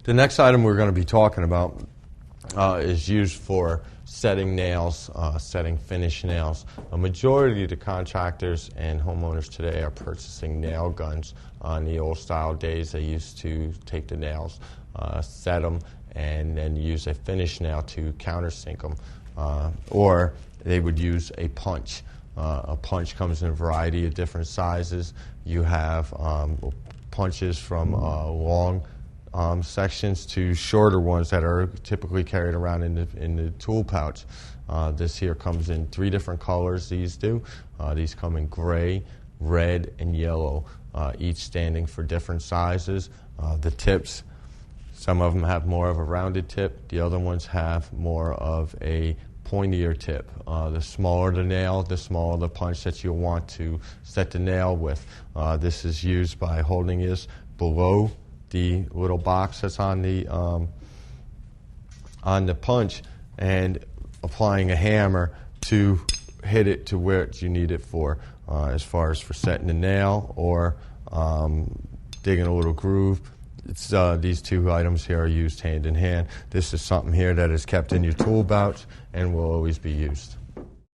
The next item we're going to be talking about is used for setting nails, setting finish nails. A majority of the contractors and homeowners today are purchasing nail guns. In the old style days, they used to take the nails, set them, and then use a finish nail to countersink them. Or they would use a punch. A punch comes in a variety of different sizes. You have punches from long sections to shorter ones that are typically carried around in the tool pouch. This here comes in 3 different colors. These do. These come in gray, red, and yellow, each standing for different sizes. The tips, some of them have more of a rounded tip. The other ones have more of a pointier tip. The smaller the nail, the smaller the punch that you'll want to set the nail with. This is used by holding this below the little box that's on the punch and applying a hammer to hit it to where you need it for, as far as for setting the nail or digging a little groove. It's, these 2 items here are used hand in hand. This is something here that is kept in your tool pouch and will always be used.